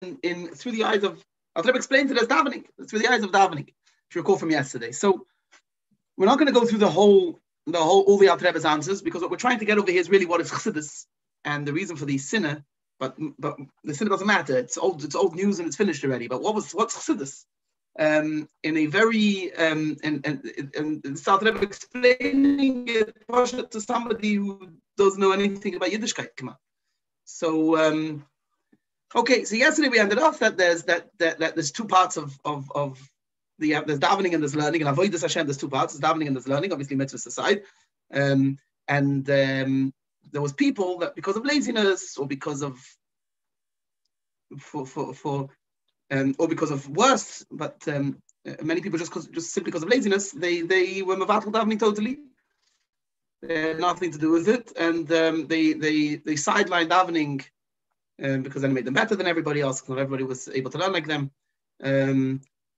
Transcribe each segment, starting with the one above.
through the eyes of, Alter Rebbe explains it as davening, through the eyes of davening, if you recall from yesterday. So we're not going to go through all the Alter Rebbe's answers, because what we're trying to get over here is really what is Chassidus and the reason for the sinner. But the sinner doesn't matter. It's old news and it's finished already. But what's Chassidus? In a very and Alter Rebbe explaining it to somebody who doesn't know anything about Yiddishkeit. Come on. So okay. So yesterday we ended off that there's two parts of there's davening and there's learning, and avoidus Hashem. There's two parts. There's davening and there's learning. Obviously, mitzvahs aside, there was people that because of laziness or because of or because of worse, but many people just simply because of laziness, they were mevatel davening totally. They had nothing to do with it, and they sidelined davening because then it made them better than everybody else. Not everybody was able to learn like them.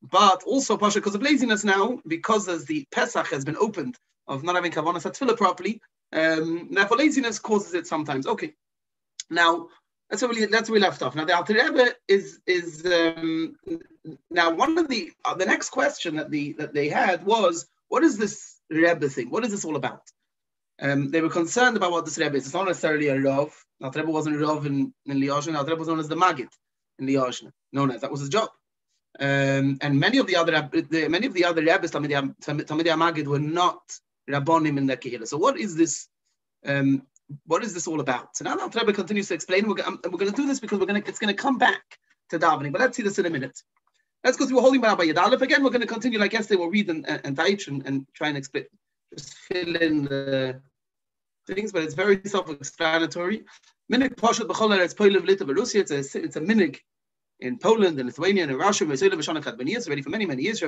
But also partially because of laziness now, because as the Pesach has been opened of not having kavanas tefillah properly, therefore laziness causes it sometimes. Okay, now that's where we left off. Now the Alter Rebbe is now one of the next question that they had was, what is this Rebbe thing? What is this all about? They were concerned about what this Rebbe is. It's not necessarily a Rav. Alter Rebbe wasn't a Rav in Liozhna. Alter Rebbe was known as the Maggid in Liozhna. Known as that was his job. And many of the other Rebbes, Talmidei HaMaggid, were not Rabbonim in their Kehillah. So what is this? What is this all about? So now the Alter Rebbe continues to explain. We're going to do this because it's going to come back to davening. But let's see this in a minute. Let's go through a holy Bar by Yud Aleph again. We're going to continue like yesterday. We'll read and teach and try and explain, just fill in the things. But it's very self-explanatory. Minig Pashat b'chol haaretz Poland, Litva, Russia. It's a minig in Poland and Lithuania and in Russia. Already for many years.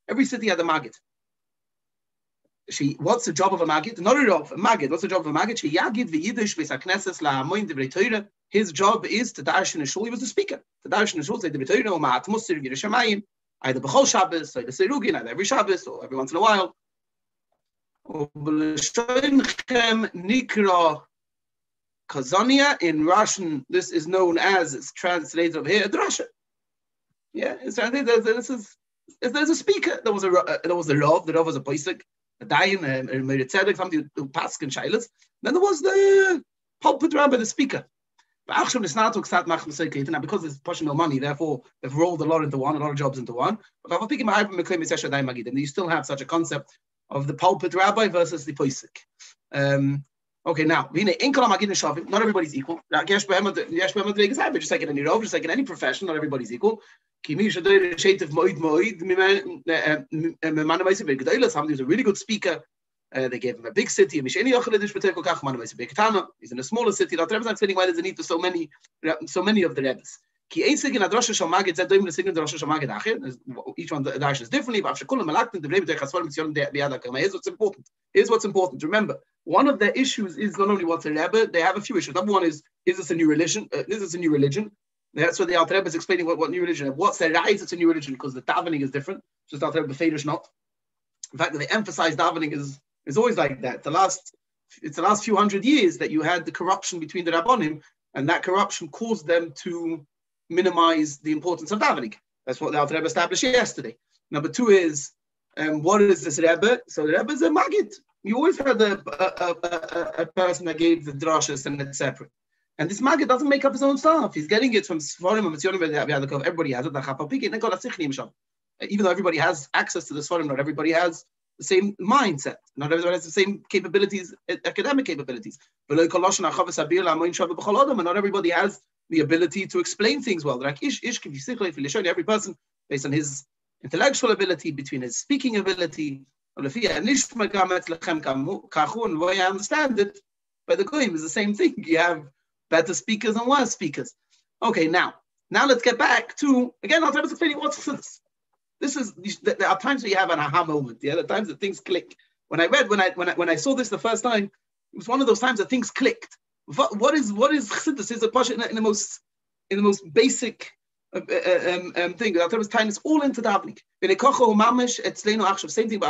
Every city had a Maggid. What's the job of a Maggid? Not a Rav, a Maggid. What's the job of a Maggid? His job is to darshan in shul. He was the speaker. To darshan in shul, say the Torah, or ma'at musir, Yerushalayim, either b'chol Shabbos, either Seirugin, either every Shabbos, or every once in a while. Nikra Kazania, in Russian, this is known as, it's translated over here, drasha. Yeah, it's translated. There's a speaker. There was a Rav. The Rav was a Poisik, a Dayan, a Meritzedek, somebody who passed in Shilas. Then there was the pulpit rabbi, the speaker. Now, because there's pushing no money, therefore they've rolled a lot of jobs into one. But and you still have such a concept of the pulpit rabbi versus the Poisik. Okay, now, not everybody's equal. Just like in any rov, just like in any profession, not everybody's equal. Somebody who's a really good speaker. They gave him a big city. He's in a smaller city. The Rebbe is explaining why there's a need for so many of the Rebbes. Each one the dash is differently, but here's what's important. Remember, one of the issues is not only what's a Rebbe, they have a few issues. Number one is this a new religion? That's what the Alter Rebbe is explaining what new religion is. What's the rise? It's a new religion because the davening is different. Just the Alter Rebbe Fedish not. In fact, they emphasize davening is always like that. It's the last few hundred years that you had the corruption between the Rabbonim, and that corruption caused them to minimize the importance of davening. That's what the Alter Rebbe established yesterday. Number two is, what is this Rebbe? So the Rebbe is a Maggid. You always had a person that gave the drashas and it's separate. And this Maggid doesn't make up his own stuff. He's getting it from Sforim and Mitzion. Everybody has it. Even though everybody has access to the Sforim, not everybody has the same mindset. Not everybody has the same capabilities, academic capabilities. And not everybody has the ability to explain things well. Like every person based on his intellectual ability, between his speaking ability, and the way I understand it, by the Goyim is the same thing. You have better speakers and worse speakers. Okay, now let's get back to, again, I'll try to explain what's this. There are times where you have an aha moment. Yeah, there are times that things click. When I saw this the first time, it was one of those times that things clicked. What is Chassidus? Is a pasha in the most basic thing. The Alter Rebbe's time is all into davening. Same thing.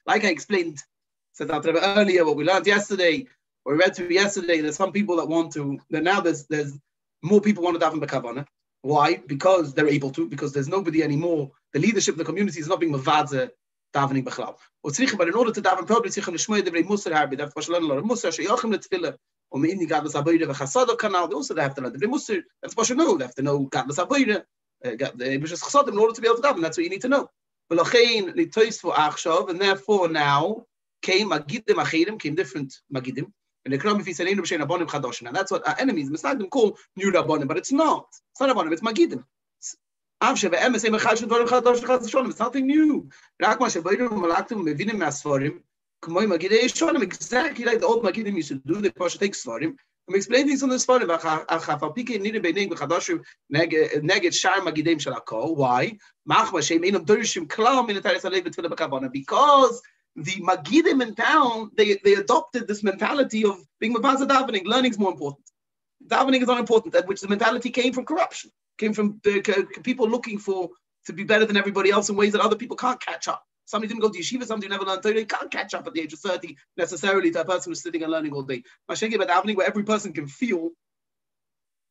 Like I explained, said Alter Rebbe earlier, what we learned yesterday. Or we read through yesterday, there's some people that want to, that now there's more people want to daven b'kavanah. Why? Because they're able to, because there's nobody anymore. The leadership of the community is not being mavadze davening b'chlal. But in order to daven properly, tzrichim l'shmoy devrei musar harbi. They have to learn a lot of musar. She'yochim letfilah. Or me'ini gadlas avodah v'chasadav kanal. They also have to learn devrei musar. That's what you know. They have to know gadlas avodah. In order to be able to daven, that's what you need to know. And therefore now came magidim achirim, came different magidim. And the Kram, if he said, and that's what our enemies, Misnagdim, call new Rabbanim, but it's not. It's not Rabbanim, it's Magidim. It's nothing new. Exactly like the old Magidim used to do, they push take Svarim. And we explain things on the Svarim. Why? Because the Magidim in town, they adopted this mentality of being Mavaza davening. Learning is more important. Davening is not important, which the mentality came from corruption, came from the people looking to be better than everybody else in ways that other people can't catch up. Somebody didn't go to yeshiva, somebody never learned Torah, can't catch up at the age of 30 necessarily to a person who's sitting and learning all day. Mashengi about davening where every person can feel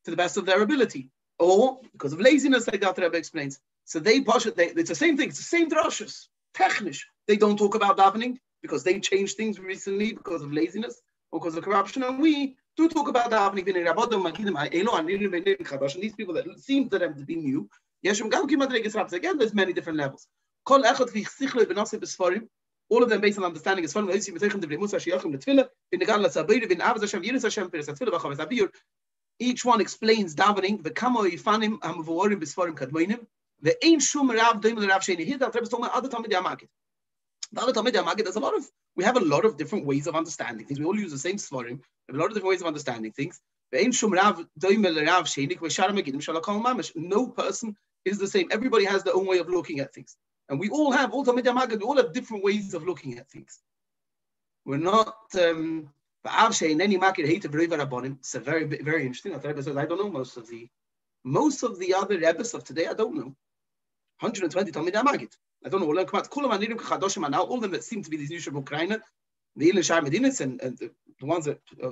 to the best of their ability. Or because of laziness, like Alter Rebbes explains. So they push it, it's the same thing, it's the same drashas. Technisch. They don't talk about davening because they changed things recently because of laziness or because of corruption. And we do talk about davening. And these people that seem to them to be new. Again, there's many different levels. All of them based on understanding. Each one explains davening. The ain't shum rav doim the rav sheni. Here the Alter Rebbes talking about other Talmidei HaMagid. The other Talmidei HaMagid, we have a lot of different ways of understanding things. We all use the same svarim. We have a lot of different ways of understanding things. The ain't shum rav doim the rav sheni. No person is the same. Everybody has their own way of looking at things, and we all have all Talmidei HaMagid. We all have different ways of looking at things. We're not. It's very very interesting. Alter Rebbes says I don't know most of the other Rebbes of today. I don't know. 120 Talmidei HaMagid. I don't know. We'll learn about all of them that seem to be these Yusuf Ukraine, the Ilin Shai Medinas, and the ones that I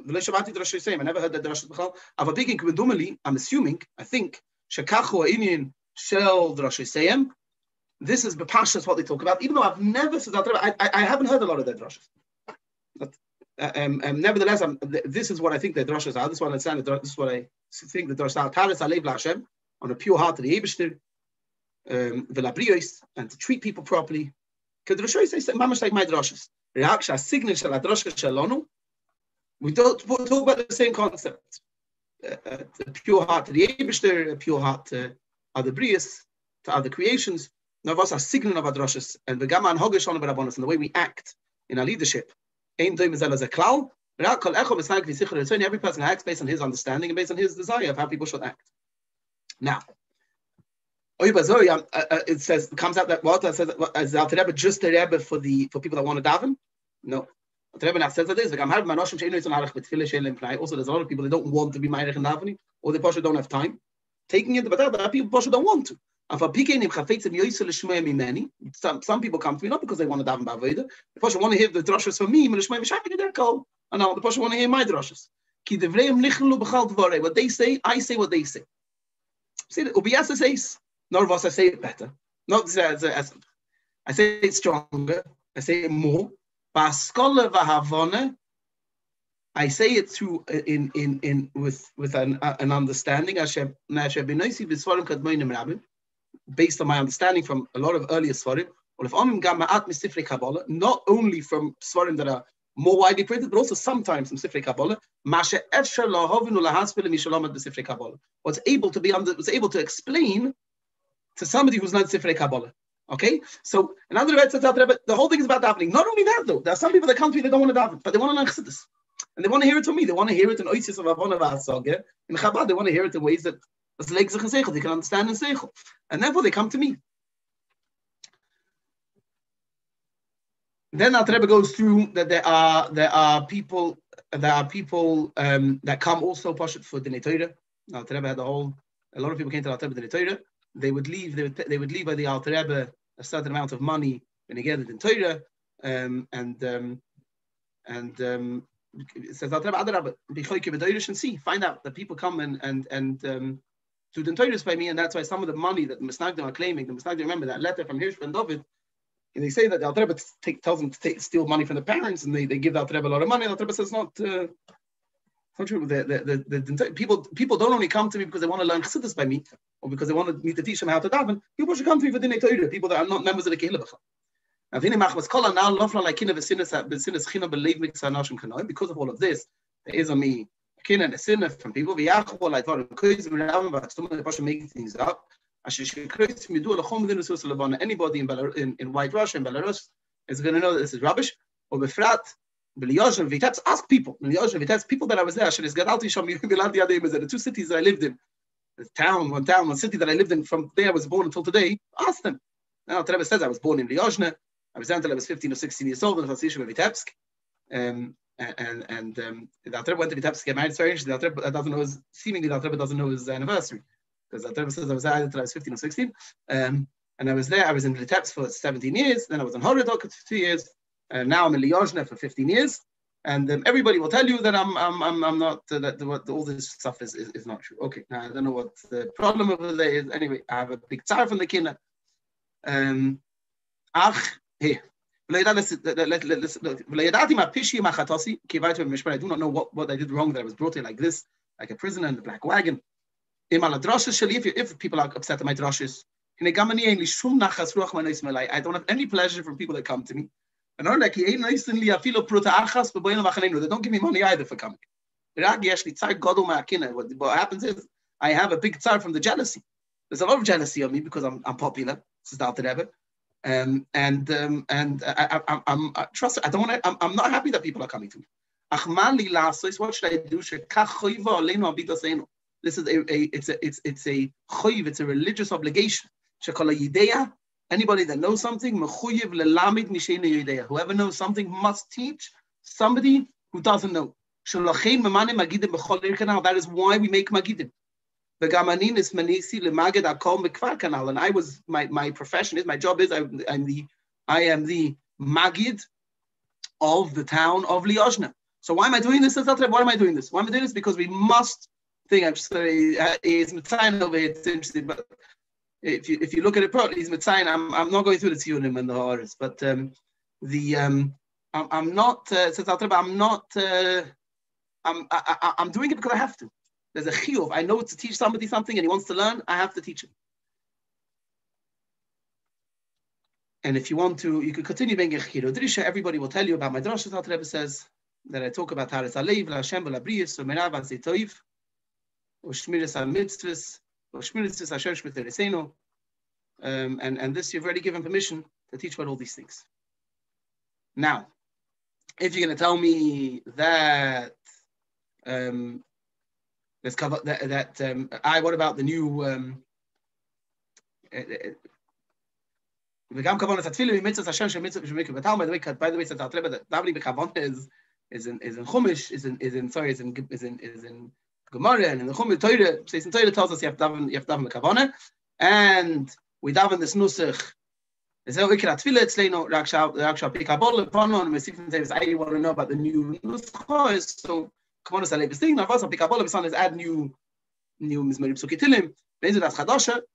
never heard that Drashas B'chal. I'm assuming, I think, Shekachu Inian Shel Drashas. This is B'Pashas what they talk about, even though I've never said that. I haven't heard a lot of their Drashas. But nevertheless, this is what I think their Drashas are. This is what I understand. This is what I think the Drashas are. Taris Alev L'Hashem, on a pure heart to the Eibishter. And to treat people properly. We don't talk about the same concept. A pure heart to the Eibishter, a pure heart to other Brias, to other creations. Now, what's our signal of our drushes and the Gama and Hogish on and the way we act in our leadership. Every person acts based on his understanding and based on his desire of how people should act. Now, it says, comes out that what? It says, is Alter Rebbe just a Rebbe for people that want to daven? No. Alter Rebbe says that this. Also, there's a lot of people that don't want to be ma'arich in davening, or they possibly don't have time. Taking it, but people possibly don't want to. Some people come to me not because they want to daven b'avodah. They possibly want to hear the drushes from me, and the possibly want to hear my drushes. What they say, I say what they say. See, Ubiyasa says. Nor of us, I say it better. Not I say it stronger. I say it more. I say it through with an understanding. Based on my understanding from a lot of earlier svarim, not only from svarim that are more widely printed, but also sometimes from Sifrei Kabbalah. Was able to explain to somebody who's not Sifrei Kabbalah. Okay? So, in other words, the whole thing is about davening. Not only that, though, there are some people that come to me, they don't want to daven, but they want to learn Chassidus. And they want to hear it from me. They want to hear it in Oisis of Avon of Asogeh. In Chabad, they want to hear it in ways that they can understand in Seichel. And therefore, they come to me. Then Alter Rebbe goes through that there are people that come also Pashut for Dinei Torah. Alter Rebbe had a lot of people came to Alter Rebbe Dinei Torah. They would leave by the Alter Rebbe a certain amount of money when they get it in Torah, and it says Alter Rebbes, and see, find out that people come and do the Torahs by me, and that's why some of the money that the Misnagdim are claiming, the Misnagdim, remember that letter from Hirsch and David, and they say that the Alter Rebbes tells them to steal money from the parents, and they give the Alter Rebbes a lot of money, and the Alter Rebbes says not true. The people don't only come to me because they want to learn Chassidus by me, or because they want me to teach them how to daven. People should come to me for the Torah, people that are not members of the Kehillah. Because of all of this, there is on me a sinner from people. Some of the Pasha making things up. Anybody in White Russia, in Belarus, is going to know that this is rubbish. Or befrat, ask people. People that I was there. The two cities that I lived in, one city that I lived in from there I was born until today. Ask them. Now, Alter Rebbes says I was born in Liozhne. I was there until I was 15 or 16 years old in the Chassidus of Vitebsk. The Alter Rebbes went to Vitebsk to get married. It's very interesting. The Alter Rebbes doesn't know his anniversary. Because the Alter Rebbes says I was there until I was 15 or 16. And I was there. I was in Vitebsk for 17 years. Then I was in Horodok for 2 years. Now I'm in Liozhne for 15 years. And everybody will tell you that I'm not, that all this stuff is not true. Okay, now I don't know what the problem over there is. Anyway, I have a big tzar from the Kina. Here. I do not know what I did wrong that I was brought here like this, like a prisoner in the black wagon. If people are upset at my drushes, I don't have any pleasure from people that come to me. And they don't give me money either for coming. What happens is I have a big tsar from the jealousy. There's a lot of jealousy of me because I'm popular. This is the Alter Rebbes. I'm trust. I don't want to. I'm not happy that people are coming to me. What should I do? This is it's a religious obligation. Anybody that knows something, whoever knows something must teach somebody who doesn't know. That is why we make Magidim. And I was my profession is, my job is I am the Magid of the town of Liozhne. So why am I doing this? Why am I doing this? Why am I doing this? Because we must think. I'm just going to is Mitzayin over here. It's interesting, but if you look at it properly, he's Mitzayin. I'm not going through the Tzionim and the horrors, but I'm not. Says Alter Rebbes, I'm doing it because I have to. There's a chiyuv. I know to teach somebody something and he wants to learn, I have to teach him. And if you want to, you could continue being a chiyuv. Everybody will tell you about my drashas. Alter Rebbes says that I talk about Haris Alev, Hashem, Labrius, Merav, Toiv, Shmiras Mitzvahs, Shmiras Hashem Shmitereseno. And this you've already given permission to teach about all these things. Now, if you're going to tell me that let's cover that. What about the new? By the way, says Alter Rebbes that davening b'kavanah is in Chumash, is in Gemara, and in the Chumash Torah. Says in Torah tells us you have to daven b'kavanah, and we daven this nusach. I want to know about the new nusach. So. Kavanas Alev thing. Now, first, Pikabol is add new Misnagdim Sukitilim.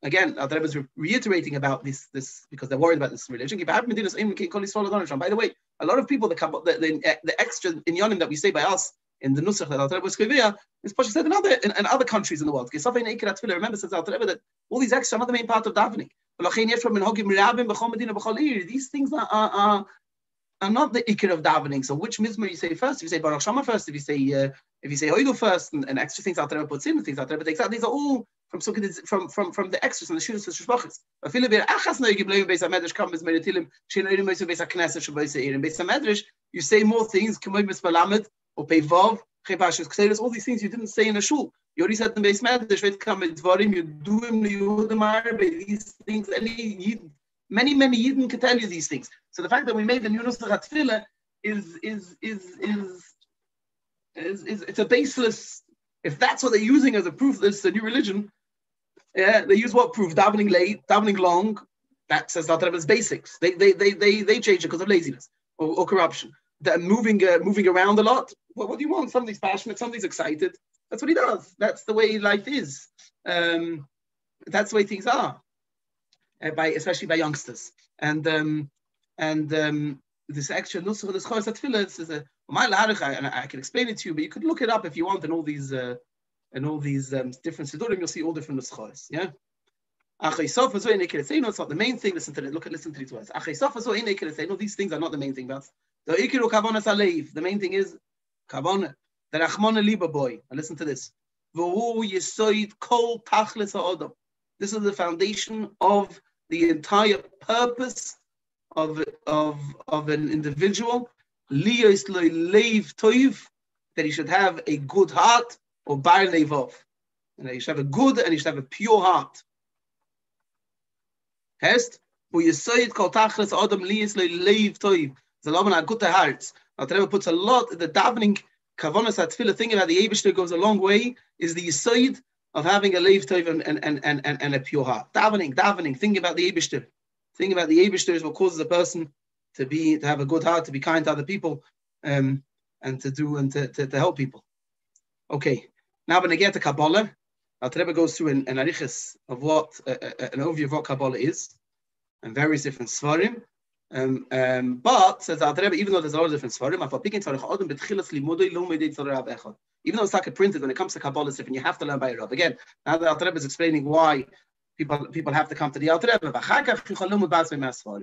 Again, Alter Rebbes is reiterating about this because they're worried about this religion. By the way, a lot of people the extra inyanim that we say by us in the nusach that Alter Rebbes Kivia is Pasha said in other countries in the world. Remember, says Alter Rebbes that all these extra are not the main part of davening. These things are not the ikar of davening. So which mizmor you say first? If you say Baruch Shama first, if you say Hoilu first, and extra things Alter Rebbes puts in, things Alter Rebbes takes out, these are all from the extras and the Chassidus Shishbachis. You say more things. Or Peivav, all these things you didn't say in a shul. You already said in the Beis Medrash, you do him, these things, many Yidden can tell you these things. So the fact that we made the new nusach HaTfilah is it's a baseless. If that's what they're using as a proof that it's a new religion, yeah, they use what proof? Davening late, davening long. That says Alter Rebbes basics. They change it because of laziness or corruption. They're moving around a lot. what do you want? Somebody's passionate, somebody's excited. That's what he does. That's the way life is. That's the way things are, especially by youngsters. And this actual nusach of this chorus atfilah is a and I can explain it to you, but you could look it up if you want in all these different sidurim. You'll see all different nuschos. Yeah. It's not the main thing. Listen to these words. These things are not the main thing. But the main thing is kavanah, the rachmana liba boy. And listen to this. This is the foundation of the entire purpose of an individual. That he should have a good heart, or bar levov. He should have a good and he should have a pure heart. Hest, who you say it called tachlis adam liyis leiv toiv. The Laman had good hearts. Alter Rebbes puts a lot in the davening kavanas atfilah thing about the Eibishter goes a long way. Is the yisoid of having a leiv toiv and a pure heart. Davening. Think about the Eibishter. Think about the Eibishter is what causes a person to have a good heart, to be kind to other people, and to help people. Okay, now when I get to Kabbalah, Alter Rebbes goes through an arichas of what an overview of what Kabbalah is, and various different svarim. But says Alter Rebbes, even though there's a lot of different svarim, even though it's like printed, when it comes to Kabbalah, it's different. You have to learn by a Rav. Again, now the Alter Rebbes is explaining why people have to come to the Alter Rebbes.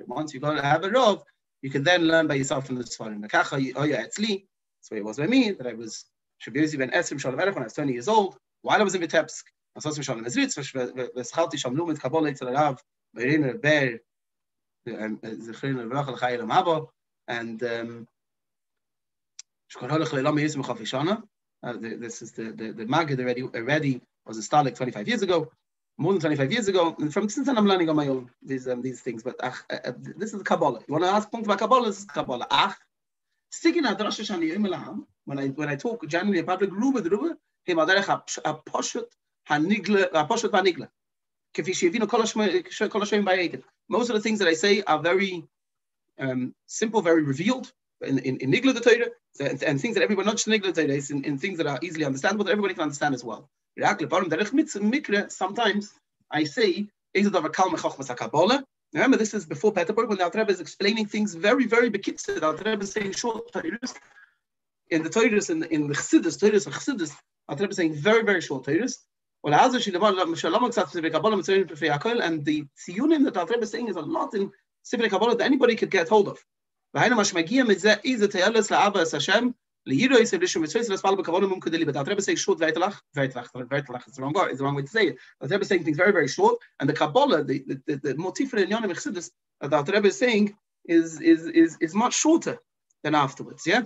Once you go to have a Rav, you can then learn by yourself from the svarim. That's why it was by me that I was Shabbos ben Esrim Shalom Erech when I was 20 years old. While I was in Vitebsk, I was Shalom Ezritz, V'schalti Sham Lumet Kabbalah Eitzel Rav, V'rein Ber, Zechrein L'Vrach L'Chai L'Mabo, and Shkol Holech L'Elam Yism Chafishana. This is the Maggid already was installed 25 years ago, more than 25 years ago. And since then I'm learning on my own these things. But this is the Kabbalah. You want to ask about Kabbalah? This is Kabbalah. Sticking at Rosh Hashanah when I talk generally in public, most of the things that I say are very simple, very revealed in Nigla the Torah, and things that everyone, not just Nigla the Torah, in things that are easily understandable that everybody can understand as well. Sometimes I say, remember, this is before Peterburg, when the Alter Rebbes is explaining things very, very bekitzer. The Alter Rebbes is saying short Torahs. In the Torahs, in the Chassidus, Torahs and Chassidus, Alter Rebbes is saying very, very short Torahs. And the tziyunim that Alter Rebbes is saying is a lot in Sifrei Kabbalah that anybody could get hold of. But Alter Rebbes saying short, Veitlach is the wrong word, it's the wrong way to say it. Alter Rebbes is saying things very, very short, and the Kabbalah, the motif in Yonim Chassidus that Alter Rebbes is saying is much shorter than afterwards. Yeah.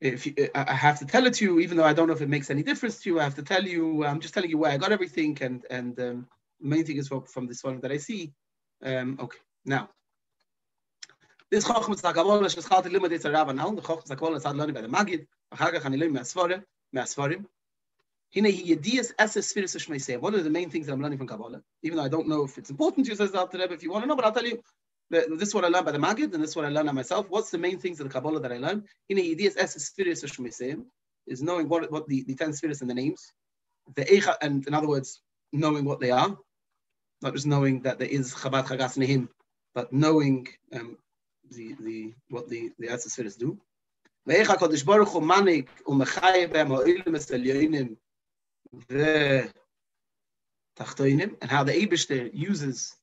If I have to tell it to you, even though I don't know if it makes any difference to you, I have to tell you. I'm just telling you where I got everything, and the main thing is from this one that I see. Okay, now this Chochmas HaKabbalah Sheschalte Limud Eitzel Rav now. The Chochmas HaKabbalah is learning by the Maggid. Achar Kach Ani learn Me'asfarim. Hine Yedias Eses Sfiris Shmeisei. What are the main things that I'm learning from Kabbalah? Even though I don't know if it's important to you, says the Alter Rebbes. If you want to know, but I'll tell you. This is what I learned by the Maggid, and this is what I learned on myself. What's the main things of the Kabbalah that I learned? Is knowing what the 10 spheres and the names. The Eicha, and in other words, knowing what they are. Not just knowing that there is Chabad Chagas Nehim, but knowing what the Eicha spheres do. Ve'eicha Kodesh Baruch Hu Manik u'Mechayeh B'hem ha'olim es-elyonim ve'tachtoinim, and how the Eibishter uses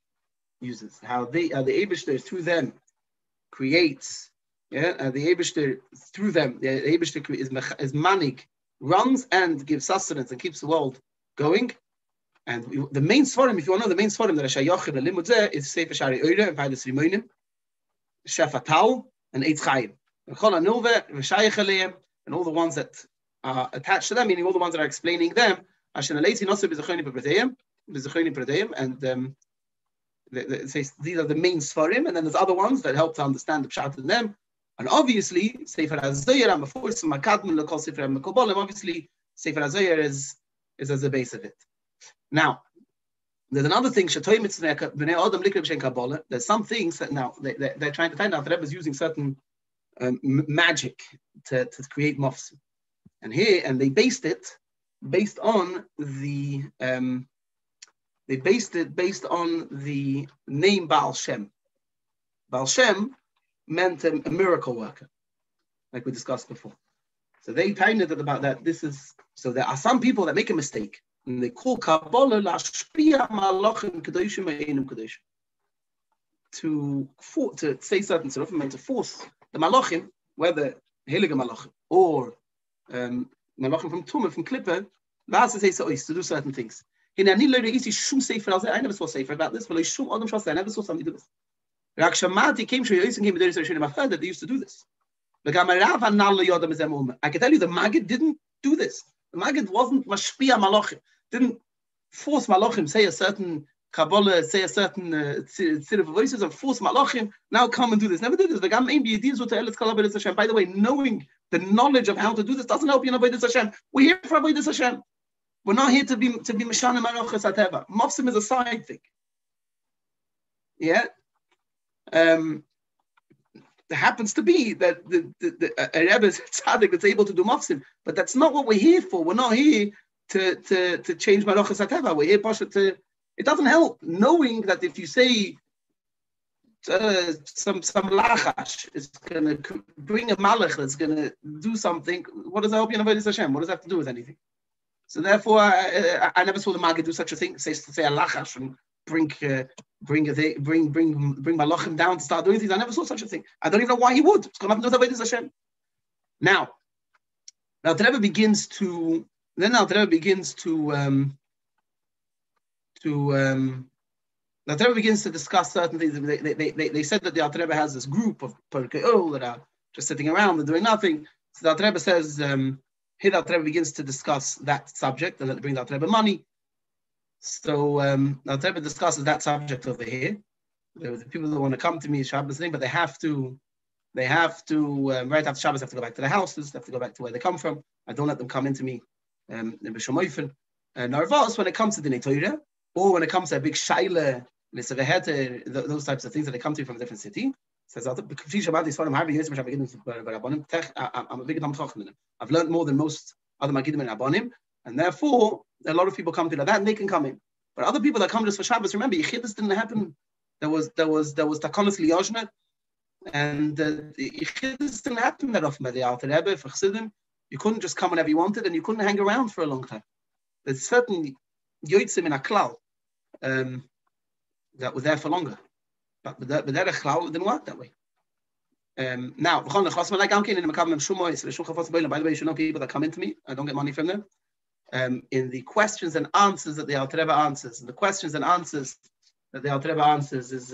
how the Eibishter through them creates, the Eibishter through them, the Eibishter is manik, runs and gives sustenance and keeps the world going. And the main svarim, if you want to know the main svarim that are shayachim the limud zeh, is Sefer Shari Oire and Vaydas Rimonim, Shefatal and Eitz Chaim, and Chol HaNilveh, V'shayach Aleim, and all the ones that are attached to them, meaning all the ones that are explaining them. Ashen Aleitzi Noseh B'Zechonim P'Pradeim, and these are the main svarim, and then there's other ones that help to understand the pshat in them. And obviously, Sefer HaZoyer and before some Makadmin L'Kol Sefer HaMekobolim, obviously Sefer HaZoyer is as the base of it. Now, there's another thing. There's some things that now they're trying to find out. The Rebbe is using certain magic to create mofsim. And they based it based on the name Baal Shem. Baal Shem meant a miracle worker, like we discussed before. So they timed it about that. So there are some people that make a mistake, and they call Kabbalah lashpia malachim kedoshim ve'enim kedoshim, to say certain stuff, meant to force the malachim, whether heilige malachim or malachim from Tumah, from Klippe, to do certain things. I never saw sefer about this, but I never saw somebody do this. I've heard that they used to do this. I can tell you the Maggid didn't do this. The Maggid wasn't mashpia malachim, didn't force malachim, say a certain Kabbalah, say a certain set of voices, and force malachim, now come and do this. Never did this. By the way, knowing the knowledge of how to do this doesn't help you in Avodas Hashem. We're here for Avodas Hashem. We're not here to be Meshana Marachas Hateva. Mofsim is a side thing. Yeah. There happens to be that the Rebbe is tzaddik that's able to do mofsim, but that's not what we're here for. We're not here to change Marachas Hateva. We're here to. It doesn't help knowing that if you say some lachash is going to bring a malach that's going to do something. What does that help you in Avodas Hashem? What does that have to do with anything? So therefore, I never saw the Maggid do such a thing. Say a lachash and bring malachim down to start doing things. I never saw such a thing. I don't even know why he would. It's got nothing to do with Avodas Hashem. Now Alter Rebbes begins to discuss certain things. They said that the Alter Rebbes has this group of Perkei that are just sitting around and doing nothing. So the Alter Rebbes says, here the Alter Rebbes begins to discuss that subject, and that bring the Alter Rebbes money. So the Alter Rebbes discusses that subject over here. The people that want to come to me Shabbos thing, but they have to right after Shabbos have to go back to their houses, they have to go back to where they come from. I don't let them come into me in B'Shamoifen. Narvas, when it comes to the Torah, or when it comes to a big shaila, those types of things that they come to from a different city. Says, I'm a big Chacham. I've learned more than most other Magidim and Rabbanim, and therefore a lot of people come to that and they can come in. But other people that come just for Shabbos, remember, Yechidus didn't happen. There was Takonos Liyojna, and Yechidus didn't happen that often by the Alter Rebbes for Chassidim. You couldn't just come whenever you wanted, and you couldn't hang around for a long time. There's certainly Yotzim in a klal that were there for longer. But that klal didn't work that way. Now, by the way, you should know people that come into me. I don't get money from them. In the questions and answers that the Alter Rebbes answers, and the questions and answers that the Alter Rebbes answers is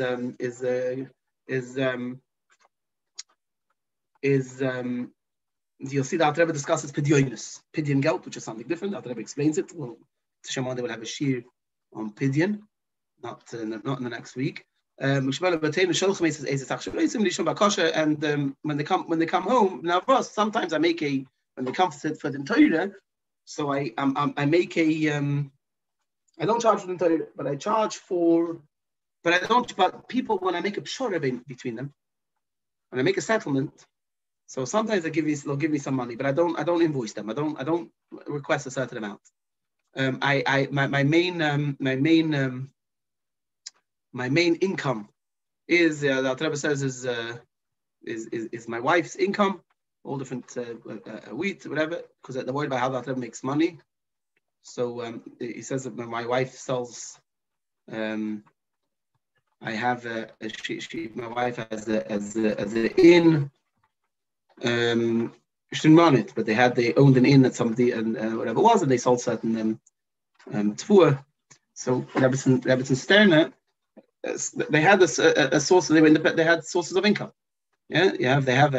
you'll see the Alter Rebbes discusses Pidyon Geld, which is something different. The Alter Rebbes explains it. Well, Shemon, they will have a shir on Pidyon, not in the next week. And when they come home, now for us, sometimes I make when they come for the Torah, so I make I don't charge for the Torah, but I charge for, but people, when I make a pshara between them, when I make a settlement, so sometimes they'll give me some money, but I don't invoice them. I don't request a certain amount. My main income is the Alter Rebbes says is my wife's income, all different wheat, whatever, because they're worried about how the Alter Rebbes makes money. So he says that when my wife sells, I have my wife has an inn. She didn't run it, but they owned an inn at somebody and whatever it was, and they sold certain tfuah. So Rebbetzin Sterner, they had a source. They had sources of income. Yeah, they have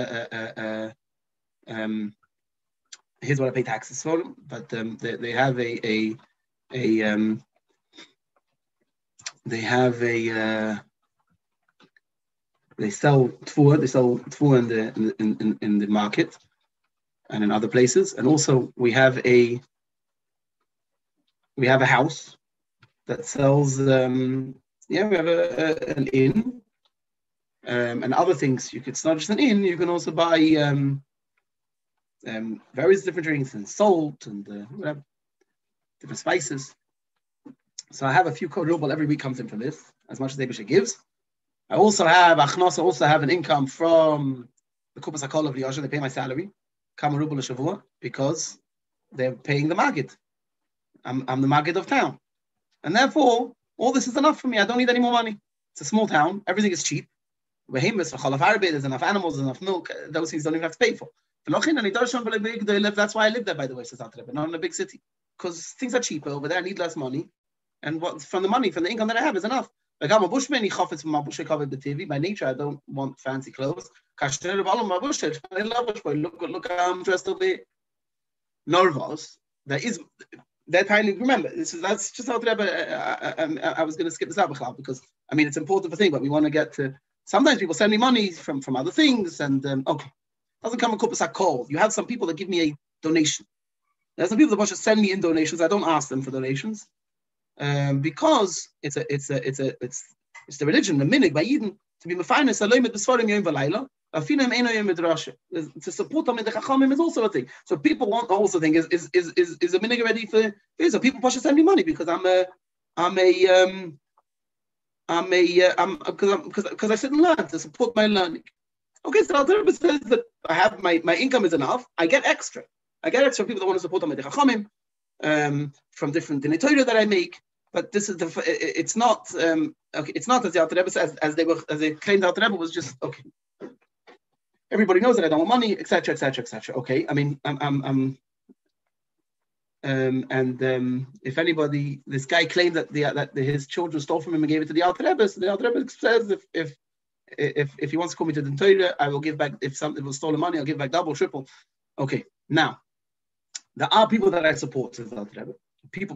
here's what I pay taxes for them, but they have they sell tfuah in the market and in other places, and also we have a house that sells. We have an inn, and other things. You could snudge an in. You can also buy various different drinks and salt and whatever, different spices. So I have a few ruble every week comes in from this, as much as Abisha gives. I also have an income from the Kupas Hakol of Liyosha. They pay my salary, Kama ruble a shavua, because they're paying the Magid. I'm the Magid of town. And therefore, all this is enough for me. I don't need any more money. It's a small town. Everything is cheap. There's enough animals, enough milk. Those things don't even have to pay for. That's why I live there, by the way, says Alter Rebbes, not in a big city. Because things are cheaper over there. I need less money. And from the income that I have is enough. Like I'm a bushman, by nature, I don't want fancy clothes. Look how I'm dressed over here. Nervous. That tiny, remember, that's just how I was going to skip this out because I mean it's important for thing, but we want to get to. Sometimes people send me money from other things, and okay, doesn't come a kupas hakol. You have some people that give me a donation. There's some people that just send me in donations. I don't ask them for donations because it's the religion, the minig by Yidden to be mefinus aloyim et b'sfarim yom v'layla. To support them in the chachamim is also a thing. So people want also think is a minig ready for this? So people push to send me money because because I sit and learn to support my learning. Okay, so Alter Rebbes says that I have my income is enough. I get extra. People that want to support them in the chachamim from different dinei Torah that I make. But this is it's not It's not as the Alter Rebbes says as they claimed the Alter Rebbes was just okay. Everybody knows that I don't want money, etc., etc., etc. Okay, I mean, if anybody, this guy claimed that his children stole from him and gave it to the Alter Rebbes. The Alter Rebbes says if he wants to call me to the Torah, I will give back. If something was stolen money, I'll give back double, triple. Okay, now there are people that I support, says the Alter Rebbes.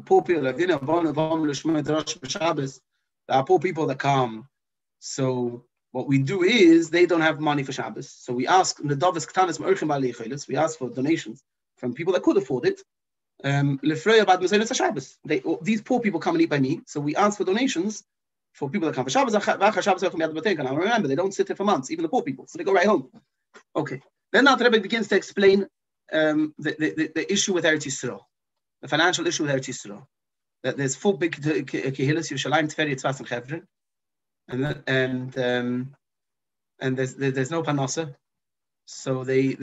Poor people, like there are poor people that come. So what we do is they don't have money for Shabbos. So we ask we ask for donations from people that could afford it. These poor people come and eat by me. So we ask for donations for people that come for Shabbos. Now remember, they don't sit there for months, even the poor people. So they go right home. Okay. Then Alter Rebbes begins to explain the issue with Eretz Yisrael, the financial issue with Eretz Yisrael. That there's 4 big kehillas, Yerushalayim, Teferi, Tzfas, and Chevron. And there's no panasa, so they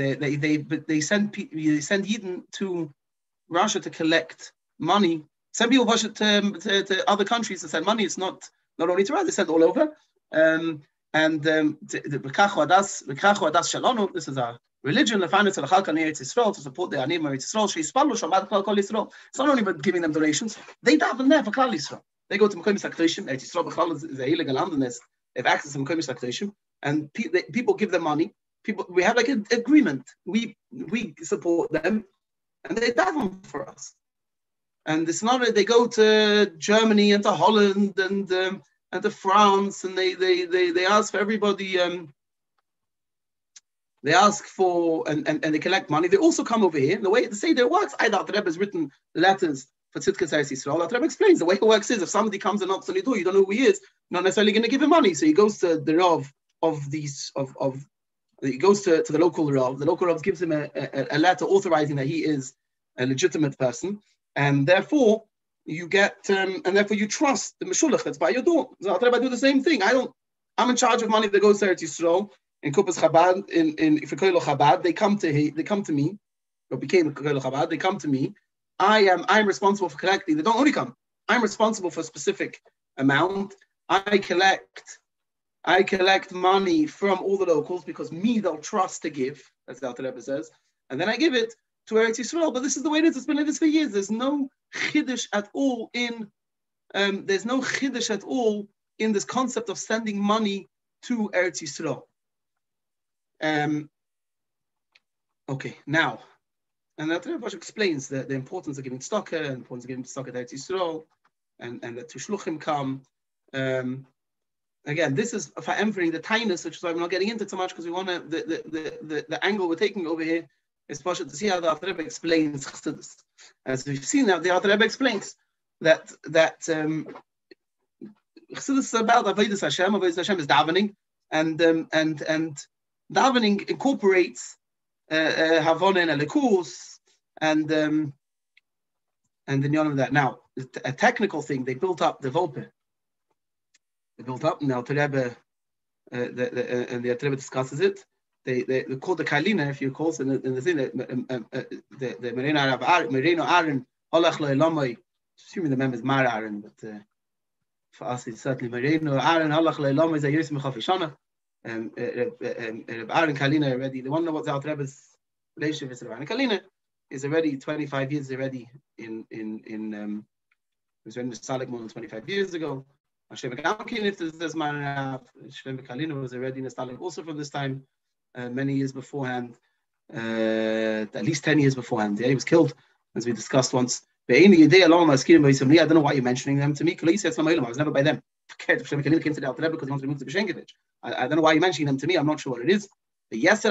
send Yidden to Russia to collect money. Some people push it to other countries to send money. It's not only to Russia; they send all over. The B'kachu Adas Shalom. This is our religion. To support the Anim Eretz Yisrael. It's not only about giving them donations; they daven there for Klal Yisrael. They go to Mekom Yisrael. Eretz Yisrael B'chal is a illegal land, and they have access to Mekom Yisrael. And people give them money. We have like an agreement. We support them, and they daven for us. And it's not that they go to Germany and to Holland and to France, and they ask for everybody. They ask for and they collect money. They also come over here. The way the Seder works, Alter Rebbes has written letters for Tzidkas Eretz Yisrael. Alter Rebbes explains the way it works is if somebody comes and knocks on your door, you don't know who he is. You're not necessarily going to give him money. So he goes to the Rav he goes to the local Rav. The local Rav gives him a letter authorizing that he is a legitimate person, and therefore you get and therefore you trust the Meshulach that's by your door. So Alter Rebbes do the same thing. I'm in charge of money that goes to Eretz Yisrael. In Kupas Chabad, in Fikoilo Chabad, they come to me, or became Fikoilo Chabad, they come to me. I'm responsible for collecting. They don't only come. I'm responsible for a specific amount. I collect money from all the locals because they'll trust to give, as the Alter Rebbes says, and then I give it to Eretz Yisrael. But this is the way it is. It's been like this for years. There's no chiddush at all in this concept of sending money to Eretz Yisrael. Okay, now, and Alter Rebbes explains the importance of giving tzedakah, and the importance of giving tzedakah to Eretz Yisrael, and that Shluchim come. Again, this is for emphasis the tinus, which is why we're not getting into too much because we want to the angle we're taking over here is to see how the Alter Rebbes explains Chassidus. As we've seen now, the Alter Rebbes explains that Chassidus is about Avodas Hashem. Avodas Hashem is davening. and davening incorporates Havana and Elikus and the none of that. Now, a technical thing, they built up the Volpe. They built up, and the Alter Rebbe, and the Alter Rebbe discusses it. They call the Kailina, if you call it, in the thing, the Merino Aaron, Holach Lo Elamai, assuming the member is Mar Aaron, but for us it's certainly Merino Aaron, Holach Lo Elamai, Zayiris Mechafishana. Aaron Kailina already, the one about the Alter Rebbe's relationship with Aaron Kailina is already 25 years already it was when the Salik more than 25 years ago. Hashem Gamkin, if there's man, Hashem Kalina was already in the Salik also from this time, many years beforehand, at least 10 years beforehand. Yeah, he was killed, as we discussed once. I don't know why you're mentioning them to me. I was never by them. Hashem Kalina came to the Alter Rebbe because he wanted to move to Beshenkovich. I don't know why you're mentioning them to me. I'm not sure what it is. But yes, the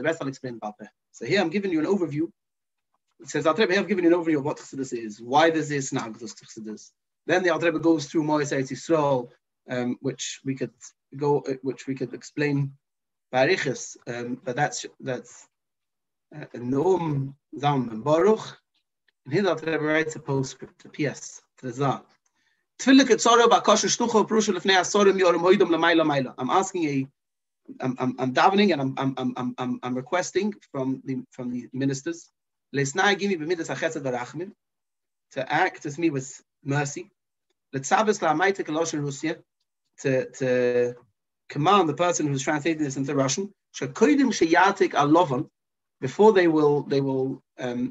rest I'll explain about that. So here I'm giving you an overview. It says, Alter Rebbe, I've given you an overview of what Chassidus is. Why does this Nagdus Chassidus? Then the Alter Rebbe goes through Mois Eretz Yisrael, which we could explain by Arichas, but that's Noam Zam and Baruch. And here the Alter Rebbe writes a postscript, a PS to the Zah. I'm asking I'm davening and I'm requesting from the ministers to act as me with mercy, to command the person who's translating this into Russian before they will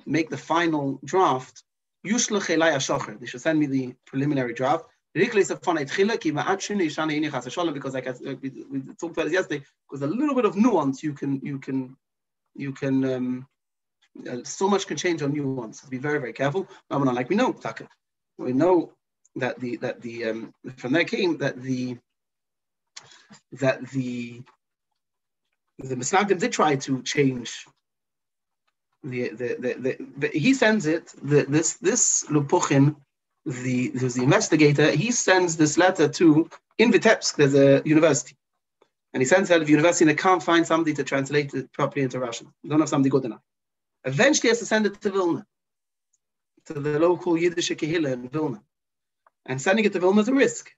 make the final draft. They should send me the preliminary draft. Because we talked about it yesterday, because a little bit of nuance you can so much can change on nuance. Be very, very careful. Like we know that the from there came that the Misnagdim did try to change he sends it this Lupuchin, who's the investigator. He sends this letter to in Vitebsk. There's a university, and he sends it to the university, and they can't find somebody to translate it properly into Russian. They don't have somebody good enough. Eventually, he has to send it to Vilna, to the local Yiddish Kehillah in Vilna, and sending it to Vilna is a risk.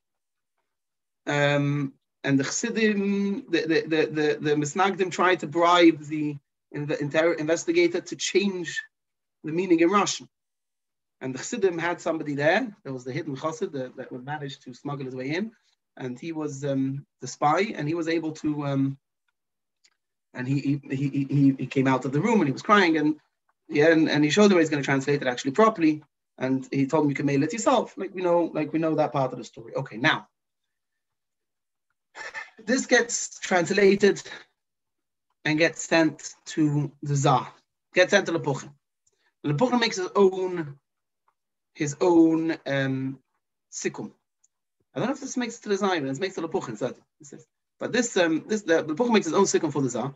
And the Chassidim, the Misnagdim tried to bribe the investigator to change the meaning in Russian. And the Chassidim had somebody there. There was the hidden Chassid that would manage to smuggle his way in, and he was the spy, and he was able to. And he came out of the room and he was crying, and he showed the way he's going to translate it actually properly, and he told him you can mail it yourself, like we know that part of the story. Okay, now this gets translated and gets sent to the Tsar, gets sent to Lepuchin. Lepuchin makes his own sikkum. I don't know if this makes it to the Tsar, but it makes to Lepuchin, but the Lepuchin makes his own sikkum for the Tsar,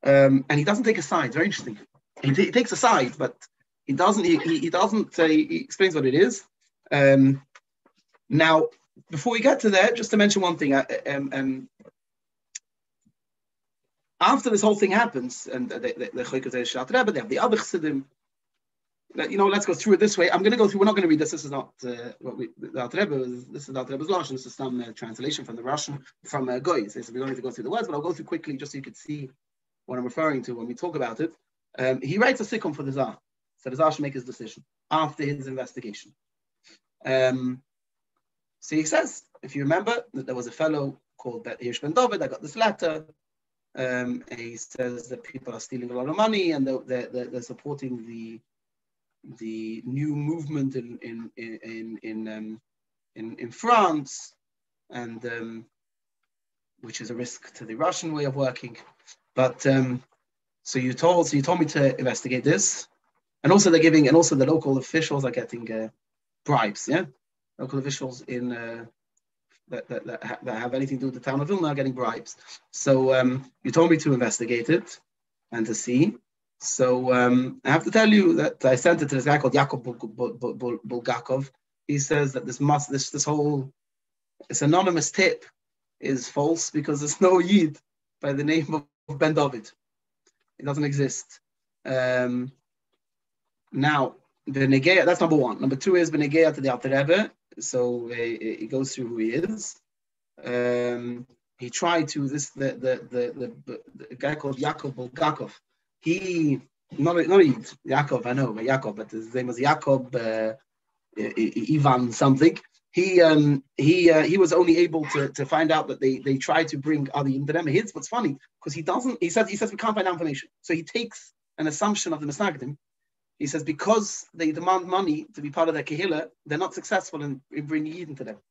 and he doesn't take a side. Very interesting. He takes a side, but he doesn't. He doesn't say. He explains what it is. Now, before we get to that, just to mention one thing. After this whole thing happens, and they have the other Chassidim. Let's go through it this way. I'm going to go through. We're not going to read this. This is not what the Alter Rebbe. This is the Alter Rebbe's Lashon. This is some translation from the Russian from Goy. So we don't need to go through the words, but I'll go through quickly just so you can see what I'm referring to when we talk about it. He writes a sikkum for the Tsar, so the Tsar should make his decision after his investigation. So he says, if you remember, that there was a fellow called Hirsch Ben David that got this letter. And he says that people are stealing a lot of money and they're supporting the new movement in France, and which is a risk to the Russian way of working. But so you told me to investigate this, and also the local officials are getting bribes. Yeah, local officials in that have anything to do with the town of Vilna are getting bribes. So you told me to investigate it and to see. So I have to tell you that I sent it to this guy called Yaakov Bulgakov. He says that this whole, it's anonymous tip is false because there's no Yid by the name of Ben David. It doesn't exist. Now, the Negeya, that's number one. Number two is the Negeya to the Alter Rebbe. So he goes through who he is. He tried to, the guy called Yaakov Bulgakov. He, not Yid, Yaakov, I know, but Yaakov, but his name was Yaakov Ivan something. He was only able to find out that they tried to bring other Yidden to them. Here's what's funny, because he says we can't find out information. So he takes an assumption of the Misnagdim. He says because they demand money to be part of their kehillah, they're not successful in bringing Yidden to them.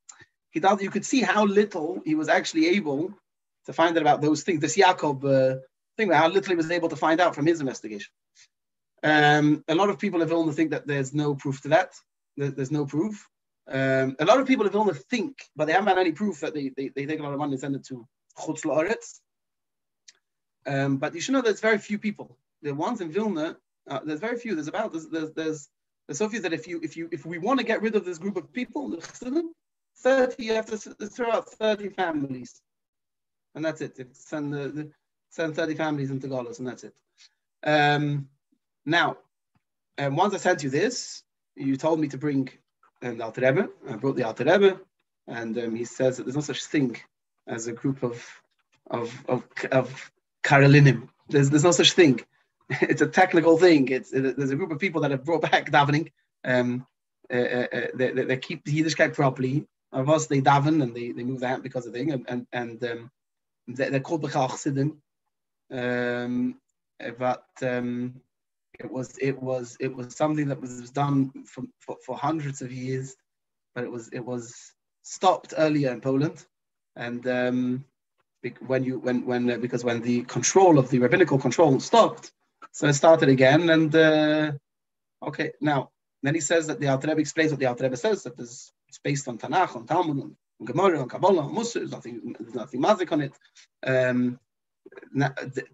You could see how little he was actually able to find out about those things. This Yaakov thing, how little he was able to find out from his investigation. A lot of people in Vilna think that there's no proof to that. There's no proof. A lot of people in Vilna think, but they haven't had any proof that they take a lot of money and send it to Chutz La'aretz. But you should know there's very few people. The ones in Vilna, there's very few. There's so few that if we want to get rid of this group of people, the Chassidim, 30, you have to throw out 30 families, and that's it. Send 30 families into Golos, and that's it. Now, once I sent you this, you told me to bring the Alter Rebbe. I brought the Alter Rebbe, and he says that there's no such thing as a group of Karolinim. There's no such thing. It's a technical thing. There's a group of people that have brought back davening. They keep the Yiddishkeit properly. Of us, they daven and they move their hand because of the thing, and they're called B'chal Chassidim. But it was something that was done for hundreds of years, but it was stopped earlier in Poland, and because when the control of the rabbinical control stopped, so it started again. And okay, now then he says that the Alter Rebbe explains what the Alter Rebbe says, that it's based on Tanakh, on Talmud, on Gemara, on Kabbalah, on Mussar. There's nothing mazik on it.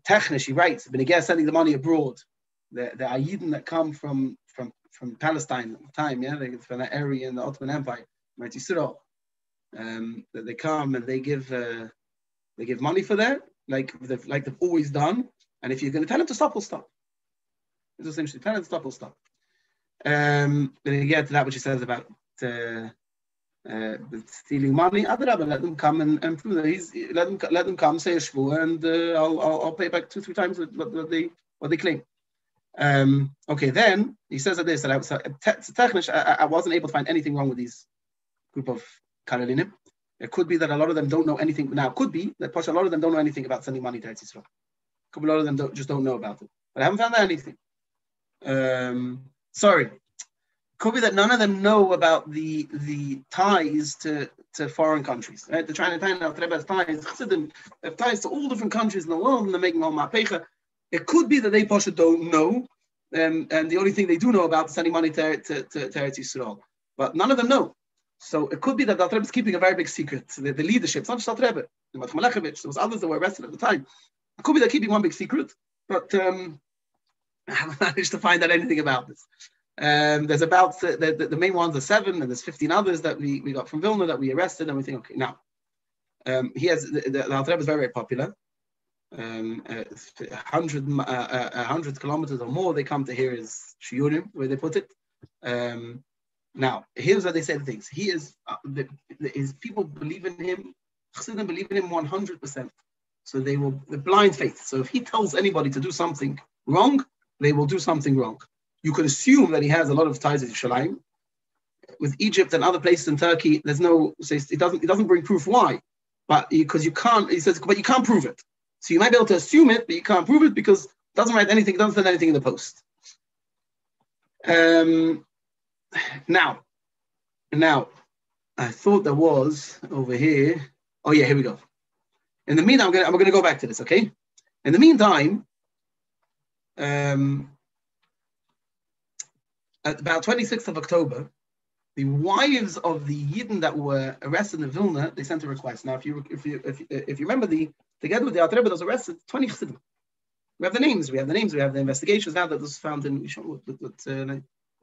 Technisch, he writes, when he gets sending the money abroad, the Yidden that come from Palestine at the time, from that area in the Ottoman Empire, Eretz Yisrael, that they come and they give money for that, like they've always done. And if you're going to tell them to stop, we'll stop. It's just interesting. Tell them to stop, we'll stop. Then you get to that which he says about stealing money. Adrabah, let them come and prove that let them come, say a shvur, and I'll pay back 2-3 times what they claim. Okay, then he says that this, that I wasn't able to find anything wrong with these group of Karolinim. It could be that a lot of them don't know anything. Now, it could be that a lot of them don't know anything about sending money to Eretz Yisrael. Could be a lot of them don't know about it. But I haven't found anything. Sorry. Could be that none of them know about the ties to foreign countries. Right? They're trying to find out Rebbe's ties. Chassidim have ties to all different countries in the world, and they're making all mapecha. It could be that they Pasha don't know, and the only thing they do know about is sending money to Eretz Yisrael. But none of them know. So it could be that Alter Rebbe is keeping a very big secret. The leadership, it's not just Alter Rebbe. There was others that were arrested at the time. It could be they're keeping one big secret, but I haven't managed to find out anything about this. There's about the main ones are 7, and there's 15 others that we got from Vilna that we arrested, and we think, okay, now he has the Alter Rebbe is very, very popular. 100 kilometers or more, they come to hear his shiurim, where they put it. Now, here's what they say the things. He is his people believe in him. Chassidim believe in him 100%. So the blind faith. So if he tells anybody to do something wrong, they will do something wrong. You could assume that he has a lot of ties with Yerushalayim. With Egypt and other places in Turkey, there's no. So it doesn't bring proof why, but because you can't. He says, but you can't prove it. So you might be able to assume it, but you can't prove it because it doesn't write anything. It doesn't send anything in the post. Now, I thought there was over here. Oh yeah, here we go. In the meantime, I'm going to go back to this. Okay. In the meantime, at about 26th of October, the wives of the Yidden that were arrested in Vilna, they sent a request. Now, if you remember, together with the Alter Rebbe that was arrested, 20 Chassidim. We have the names. We have the investigations now that was found in. It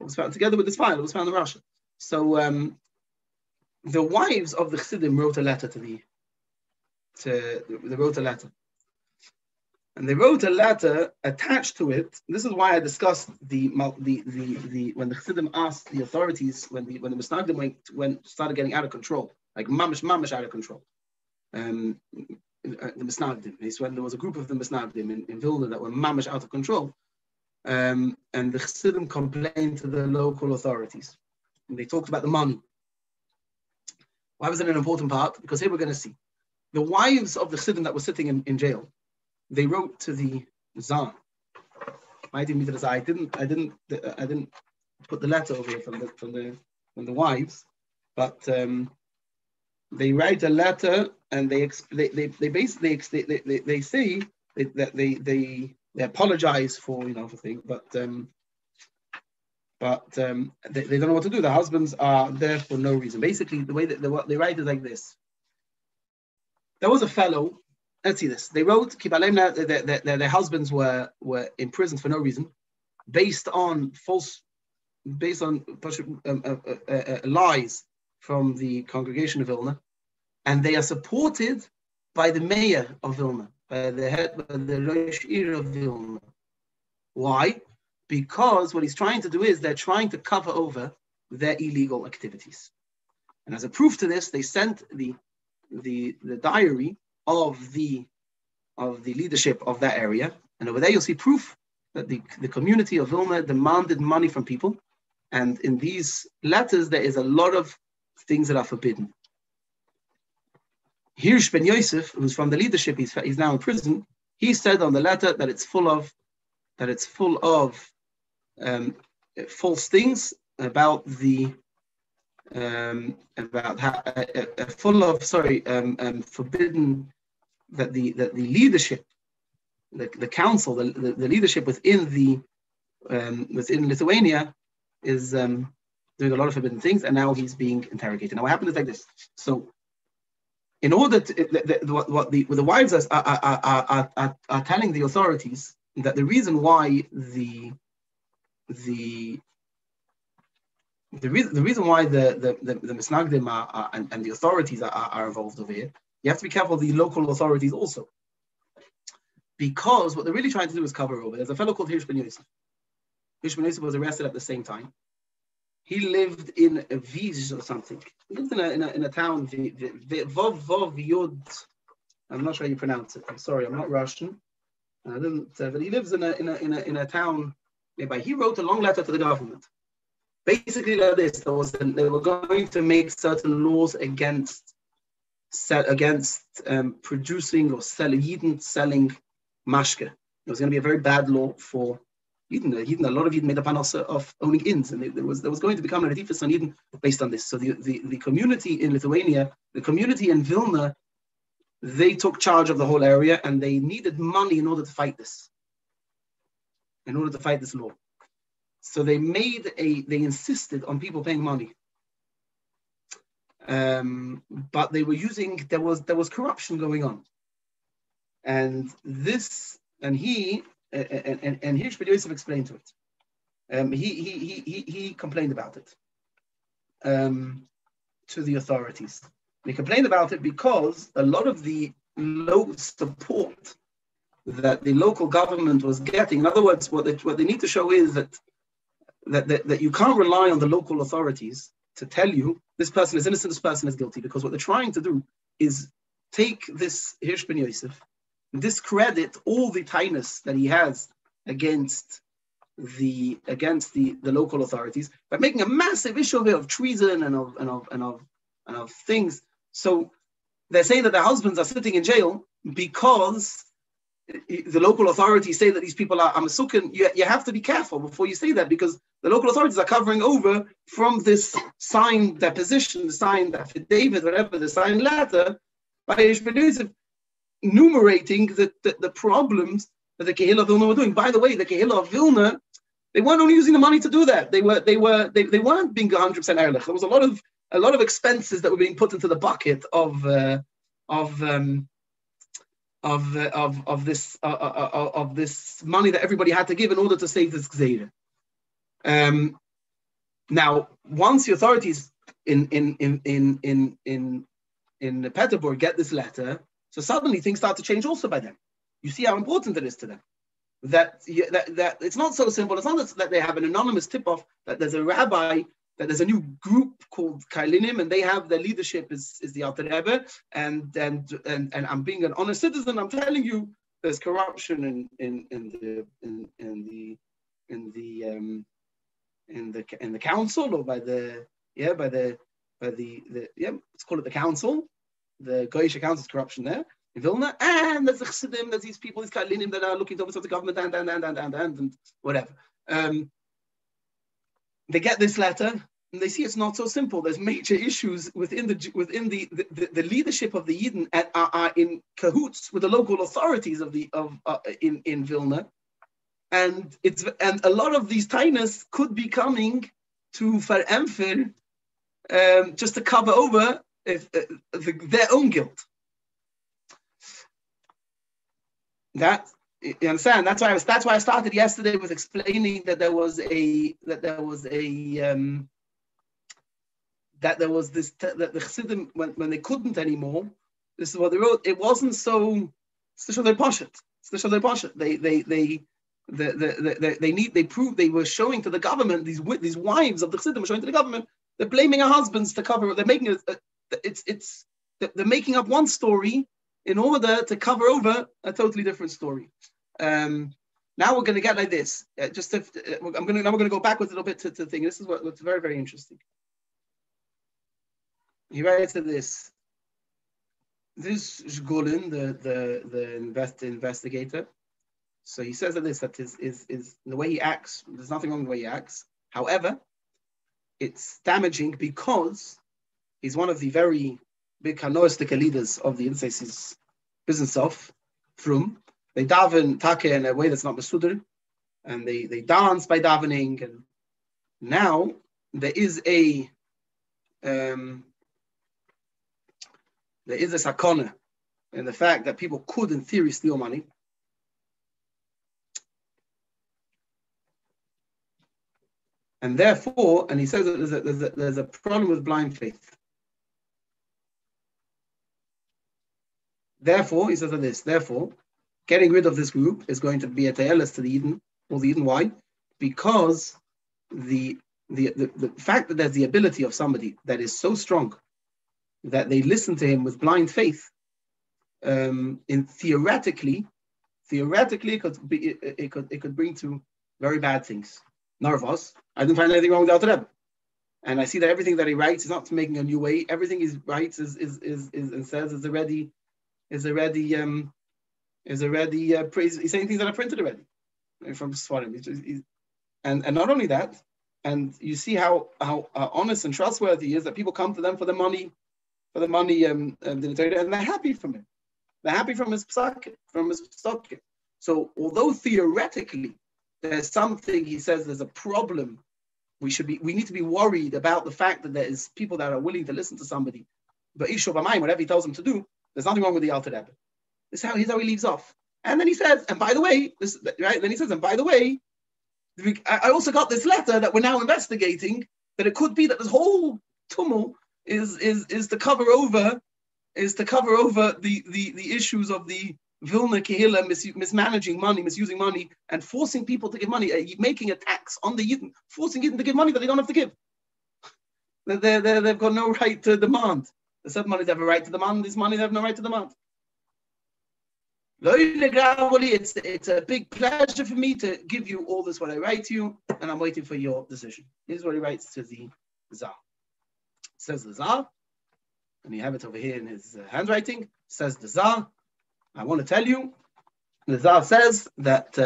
was found together with this file. It was found in Russia. So the wives of the Chassidim wrote a letter to the they wrote a letter. And they wrote a letter attached to it. This is why I discussed the when the Chassidim asked the authorities, when the Misnagdim started getting out of control, like mamish out of control. The Misnagdim. When there was a group of the Misnagdim in Vilna that were mamish out of control, and the Chassidim complained to the local authorities, and they talked about the money. Why was it an important part? Because here we're going to see the wives of the Chassidim that were sitting in jail. They wrote to the Tsar. I didn't mean to the Tsar. I didn't put the letter over here from the wives, but they write a letter and they basically say that they apologize for for things, but they don't know what to do. The husbands are there for no reason. Basically, the way that they write is like this. There was a fellow. Let's see this. They wrote that their husbands were imprisoned for no reason, based on lies from the congregation of Vilna, and they are supported by the mayor of Vilna, by the Rosh Ir of Vilna. Why? Because what he's trying to do is they're trying to cover over their illegal activities, and as a proof to this, they sent the diary of the leadership of that area, and over there you'll see proof that the community of Vilna demanded money from people, and in these letters there is a lot of things that are forbidden. Hirsch ben Yosef, who's from the leadership, he's now in prison. He said on the letter that it's full of false things about forbidden. That the leadership, the council, the leadership within Lithuania is doing a lot of forbidden things, and now he's being interrogated. Now what happened is like this. So, in order to what the wives are telling the authorities that the reason why the reason why the Misnagdim and the authorities are involved over here. You have to be careful of the local authorities also. Because what they're really trying to do is cover over. There's a fellow called Hirsch ben Yosef. Hirsch ben Yosef was arrested at the same time. He lived in a Viz or something. He lived in a town, Vov Yod. I'm not sure how you pronounce it. I'm sorry, I'm not Russian. But he lives in a town nearby. He wrote a long letter to the government. Basically like this, they were going to make certain laws against producing or selling mashke. It was going to be a very bad law for Yidden. A lot of Yidden made a panasa of owning inns, and there was going to become a redifus on Yidden based on this. So the community in Lithuania, the community in Vilna, they took charge of the whole area, and they needed money in order to fight this. In order to fight this law, so they insisted on people paying money. But they were there was corruption going on, and Hirsch ben Yosef explained to it. He complained about it to the authorities. And he complained about it because a lot of the low support that the local government was getting. In other words, what they need to show is that you can't rely on the local authorities to tell you this person is innocent, this person is guilty, because what they're trying to do is take this Hirsch ben Yosef, discredit all the tightness that he has against the local authorities by making a massive issue of treason and of things. So they're saying that their husbands are sitting in jail because the local authorities say that these people are Masukin. You have to be careful before you say that, because the local authorities are covering over from this signed deposition, the signed affidavit, whatever, the signed letter by Hirsch ben Yosef, enumerating the problems that the Kehillah of Vilna were doing. By the way, the Kehillah of Vilna, they weren't only using the money to do that. They weren't being 100% erlich. There was a lot of expenses that were being put into the bucket of this money that everybody had to give in order to save this gzeira. Now, once the authorities in Petersburg get this letter, So suddenly things start to change also by them. You see how important it is to them. That it's not so simple. It's not that they have an anonymous tip-off, that there's a rabbi, that there's a new group called Kailinim, and they have their leadership is the Alter Rebbe, and I'm being an honest citizen. I'm telling you, there's corruption in the council, or let's call it the council, the Goyish council's corruption there in Vilna, and there's the Chassidim, there's these people, these Kailinim that are looking to overthrow the government, and whatever. They get this letter and they see it's not so simple. There's major issues within the leadership of the Yidden are in cahoots with the local authorities in Vilna, and a lot of these tainas could be coming to verempfel, just to cover over their own guilt. That, you understand? That's why I started yesterday with explaining that there was the Chassidim, when they couldn't anymore. This is what they wrote. It wasn't so. They proved, they were showing to the government, these wives of the Chassidim were showing to the government, they're blaming their husbands to cover. They're making they're making up one story in order to cover over a totally different story. Now we're going to get like this. We're going to go backwards a little bit to the thing. This is what's very, very interesting. He writes to this. This Shgulin, the investigator. So he says that is the way he acts. There's nothing wrong with the way he acts. However, it's damaging because he's one of the very big Kanoistic leaders of the Insights business of Frum. They daven take in a way that's not Mesudr, and they dance by davening. And now there is a sakona in the fact that people could, in theory, steal money. And therefore, and he says that there's a problem with blind faith. Therefore, he says that therefore, getting rid of this group is going to be a ta'elis to the Eden, or the Eden. Why? Because the fact that there's the ability of somebody that is so strong that they listen to him with blind faith, theoretically it could bring to very bad things. Narvos, I didn't find anything wrong with Alter Rebbe, and I see that everything that he writes is not making a new way. Everything he writes is and says is already praise. He's saying things that are printed already from Sfarim. And not only that, and you see how honest and trustworthy he is, that people come to them for the money, and they're happy from him. They're happy from his psak. So although theoretically there's something, he says there's a problem, we need to be worried about the fact that there is people that are willing to listen to somebody, but whatever he tells them to do, there's nothing wrong with the Alter Rebbe. Here's how he leaves off. And then he says, and by the way, I also got this letter that we're now investigating, that it could be that this whole tumult is to cover over the issues of the Vilna Kehillah mismanaging money, misusing money, and forcing people to give money, making a tax on the Yidden, forcing Yidden to give money that they don't have to give. They've got no right to demand. The certain money they have a right to demand, this money they have no right to demand. It's a big pleasure for me to give you all this, what I write to you, and I'm waiting for your decision. Here's what he writes to the Tsar. Says the Tsar, and you have it over here in his handwriting. Says the Tsar, I want to tell you, the Tsar says that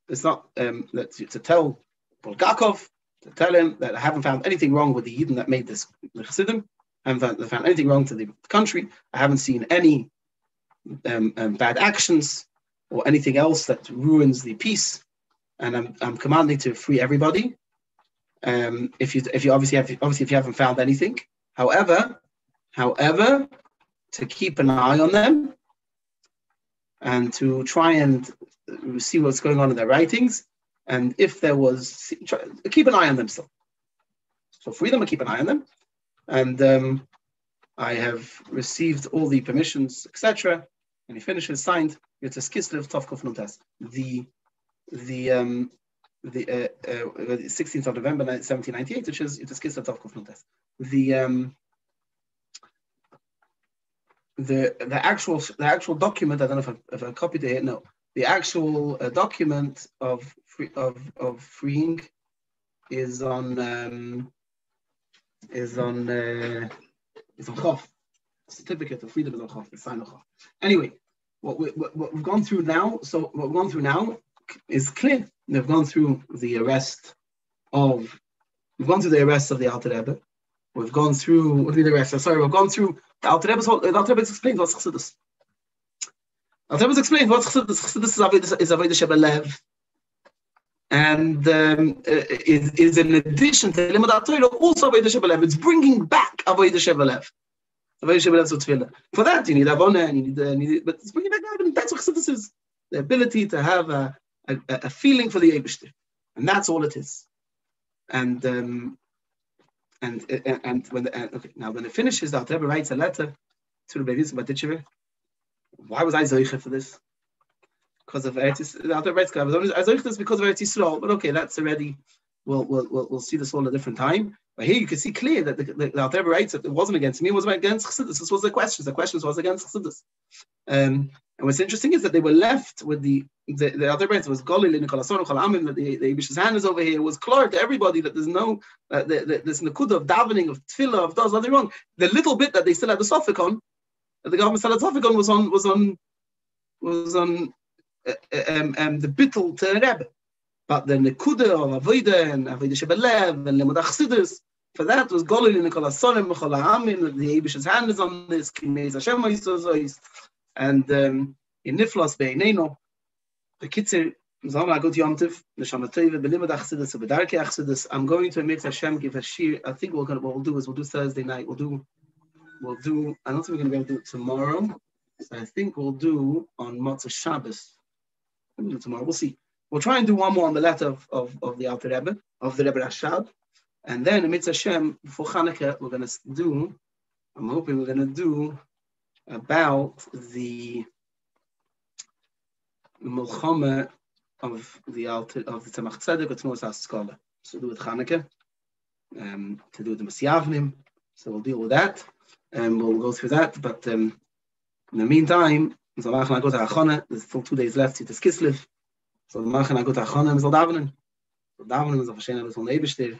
it's not to tell Bulgakov, to tell him that I haven't found anything wrong with the Yidden that made this Chassidim. I haven't found anything wrong to the country. I haven't seen any bad actions or anything else that ruins the peace. And I'm commanding to free everybody. If you haven't found anything, however, to keep an eye on them and to try and see what's going on in their writings, and if there was, keep an eye on them still. So free them and keep an eye on them. And I have received all the permissions, etc. and he finishes signed Yitzes Kislev Tov Kuf Nun Tes. The 16th of November 1798, which is Yitzes Kislev Tov Kuf Nun Tes. The actual document, I don't know if I copied it. No, the actual document of freeing is on Chof. Certificate of freedom is on Chof. It's signed on Chof. Anyway, what we've gone through now. So what we've gone through now is clear. We've gone through the arrest of the Alter Rebbe. We've gone through we've gone through the Alter Rebbe explains what's Chassidus. Alter Rebbe explains what's Chassidus. Chassidus is Avodah Shebelev, and is in addition to Limud Torah also Avodah Shebelev. It's bringing back Avodah Shebelev. Avodah Shebelev Tefillah. For that you need Avona, and you need but it's bringing back Avona. That's what Chassidus is. The ability to have a feeling for the Eibishter, and that's all it is. And when it finishes, the Alter Rebbe writes a letter to Rabbi Itzinger. Why was I zoiche for this? Because of Eretz. The Alter Rebbe writes, I zoiche this because of Eretz Yisrael. But okay, that's already. We'll see this all at a different time. But here you can see clear that the Alter Rebbe writes that it wasn't against me; it was against Chassidus. This was the questions. The questions was against Chassidus. And what's interesting is that they were left with the Alter Rebbe was Golil in Kolason Cholamim, that the Eibish's hand is over here. It was clear to everybody that there's no this nakuda of davening, of tefillah, of does nothing wrong. The little bit that they still had the suffix on, that the government still had suffix on, was on the bittul to Rebbe. But the nakuda of avodah and avodah shebelev and lemud Chassidus, for that was Golil in Kolason Cholamim, that the Eibish's hand is on this. Kinei Hashem Yisrael. And in Niflos Be'ineno, the Kitzer, Zalma Agut Yom Tov, Neshama Tova, Belimud Chassidus, Bedarkei Chassidus. I'm going to make Hashem give a shir. I think what we'll do is we'll do Thursday night. We'll do. I don't think we're going to be able to do it tomorrow. So I think we'll do on Motzei Shabbos. We'll do tomorrow. We'll see. We'll try and do one more on the letter of the Alter Rebbe, of the Rebbe Rashab, and then in Mitzvah Hashem before Chanukah we're going to do. I'm hoping we're going to do about the Mulchama of the Tzemach Tzedek or Tmos HaSkola. So do with Chanukah, to do with the Masyavnim. So we'll deal with that, and we'll go through that. But in the meantime, so I go to Achana. There's still 2 days left to Kislev. So I go to Achana and so davening. So davening is a Hashem, it's on Eibishter.